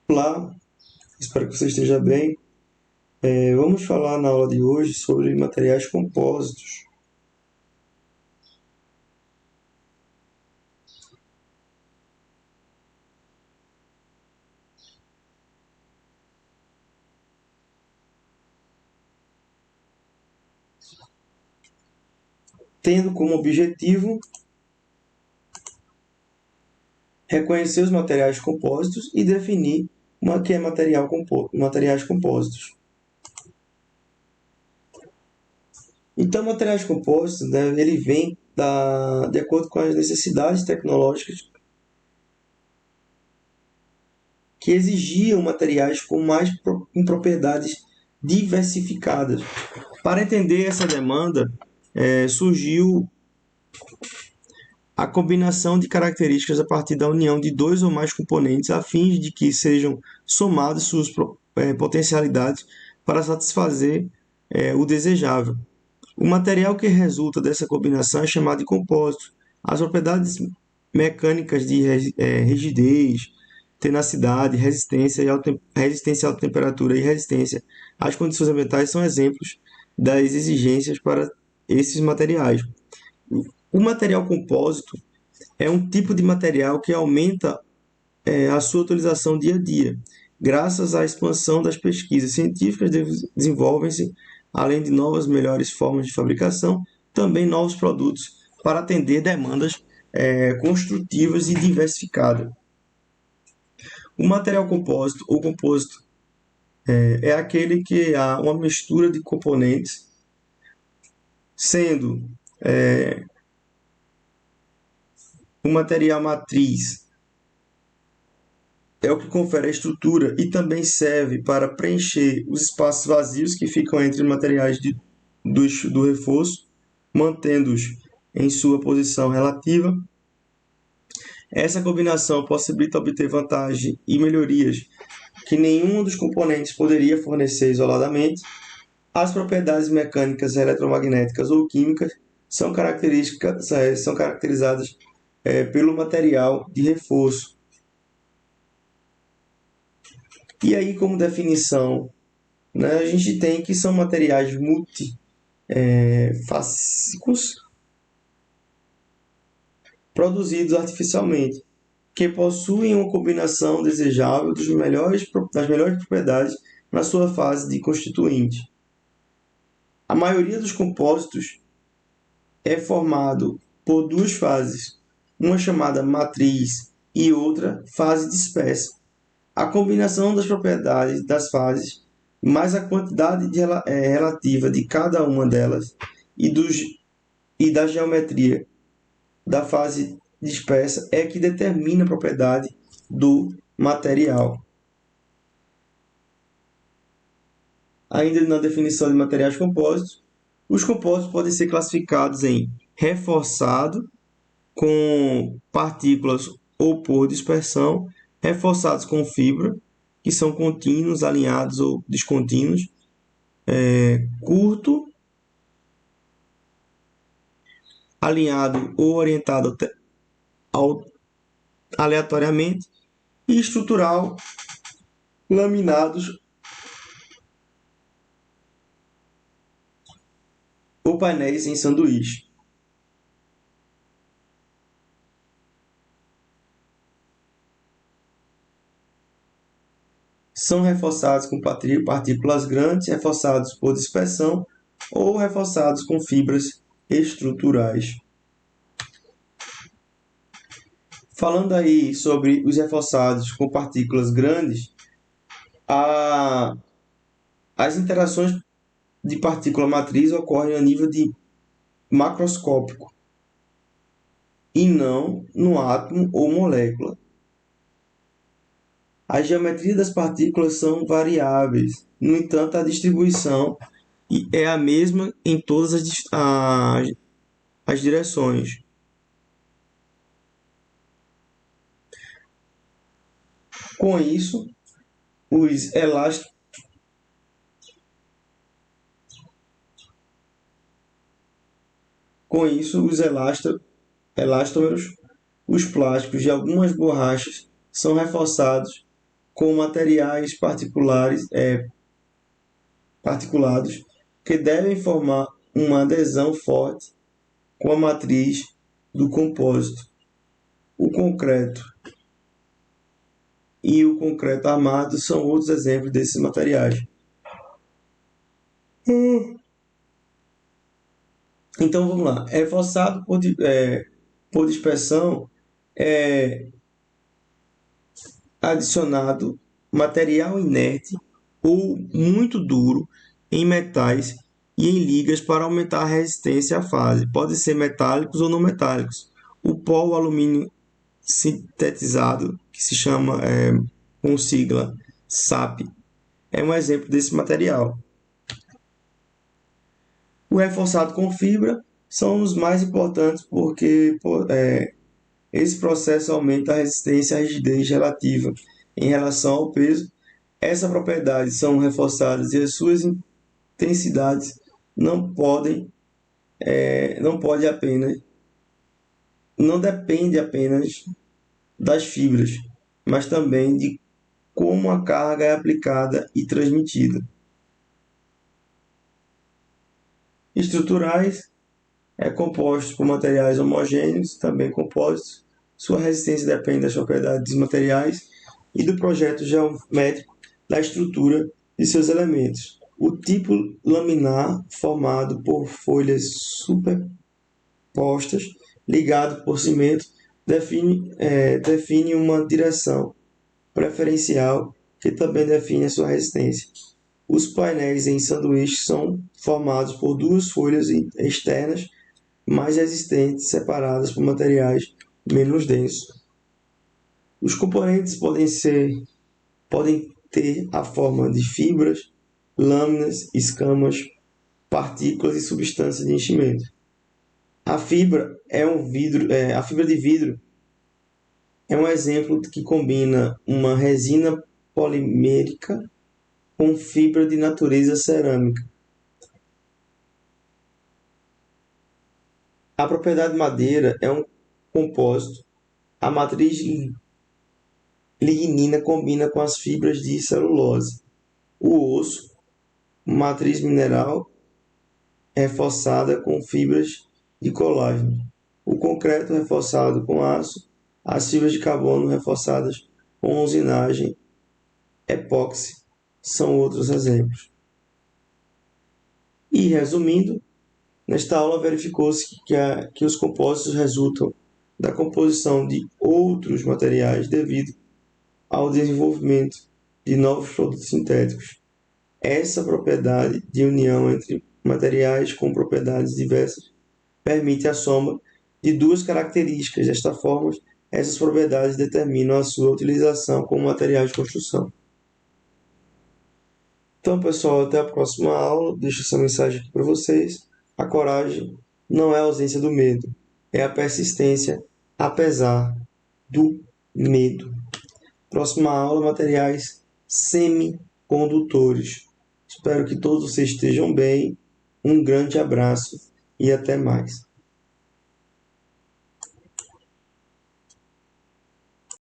Olá, espero que você esteja bem. Vamos falar na aula de hoje sobre materiais compósitos. Tendo como objetivo reconhecer os materiais compósitos e definir o que é materiais compósitos. Então, materiais compostos, né, ele vem de acordo com as necessidades tecnológicas que exigiam materiais com propriedades diversificadas. Para entender essa demanda, surgiu a combinação de características a partir da união de dois ou mais componentes a fim de que sejam somadas suas potencialidades para satisfazer o desejável. O material que resulta dessa combinação é chamado de compósito. As propriedades mecânicas de rigidez, tenacidade, resistência à alta temperatura e resistência às condições ambientais são exemplos das exigências para esses materiais. O material compósito é um tipo de material que aumenta a sua utilização dia a dia. Graças à expansão das pesquisas científicas, desenvolvem-se, além de novas, melhores formas de fabricação, também novos produtos para atender demandas construtivas e diversificadas. O material compósito ou compósito é aquele que há uma mistura de componentes, sendo o material matriz é o que confere a estrutura e também serve para preencher os espaços vazios que ficam entre os materiais do reforço, mantendo-os em sua posição relativa. Essa combinação possibilita obter vantagem e melhorias que nenhum dos componentes poderia fornecer isoladamente. As propriedades mecânicas, eletromagnéticas ou químicas são caracterizadas pelo material de reforço. E aí, como definição, né, a gente tem que são materiais multifácicos produzidos artificialmente, que possuem uma combinação desejável das melhores propriedades na sua fase de constituinte. A maioria dos compósitos é formado por duas fases, uma chamada matriz e outra fase dispersa. A combinação das propriedades das fases mais a quantidade relativa de cada uma delas e da geometria da fase dispersa é que determina a propriedade do material. Ainda na definição de materiais compósitos, os compósitos podem ser classificados em reforçado, com partículas ou por dispersão, reforçados com fibra, que são contínuos, alinhados ou descontínuos, curto, alinhado ou orientado aleatoriamente, e estrutural, laminados ou painéis em sanduíche. São reforçados com partículas grandes, reforçados por dispersão ou reforçados com fibras estruturais. Falando aí sobre os reforçados com partículas grandes, as interações de partícula matriz ocorrem a nível de macroscópico e não no átomo ou molécula. A geometria das partículas são variáveis, no entanto, a distribuição é a mesma em todas as direções. Com isso, os elástomers, os plásticos e algumas borrachas são reforçados com materiais particulados que devem formar uma adesão forte com a matriz do compósito. O concreto e o concreto armado são outros exemplos desses materiais. Então vamos lá. Reforçado por dispersão é adicionado material inerte ou muito duro em metais e em ligas para aumentar a resistência à fase. Pode ser metálicos ou não metálicos. O pó, o alumínio sintetizado, que se chama com sigla SAP, é um exemplo desse material. O reforçado com fibra são os mais importantes porque esse processo aumenta a resistência à rigidez relativa em relação ao peso. Essas propriedades são reforçadas e as suas intensidades não depende apenas das fibras, mas também de como a carga é aplicada e transmitida. Estruturais compostos por materiais homogêneos, também compostos. Sua resistência depende das propriedades dos materiais e do projeto geométrico da estrutura de seus elementos. O tipo laminar, formado por folhas superpostas, ligado por cimento, define uma direção preferencial que também define a sua resistência. Os painéis em sanduíche são formados por duas folhas externas mais resistentes separadas por materiais menos densos. Os componentes podem ter a forma de fibras, lâminas, escamas, partículas e substâncias de enchimento. A fibra de vidro é um exemplo que combina uma resina polimérica com fibra de natureza cerâmica. A propriedade madeira é um compósito. A matriz lignina combina com as fibras de celulose. O osso, matriz mineral, reforçada com fibras de colágeno. O concreto reforçado com aço. As fibras de carbono reforçadas com usinagem epóxi são outros exemplos. E resumindo, nesta aula verificou-se que os compósitos resultam da composição de outros materiais devido ao desenvolvimento de novos produtos sintéticos. Essa propriedade de união entre materiais com propriedades diversas permite a soma de duas características. Desta forma, essas propriedades determinam a sua utilização como material de construção. Então, pessoal, até a próxima aula. Deixo essa mensagem aqui para vocês. A coragem não é a ausência do medo, é a persistência apesar do medo. Próxima aula, materiais semicondutores. Espero que todos vocês estejam bem. Um grande abraço e até mais.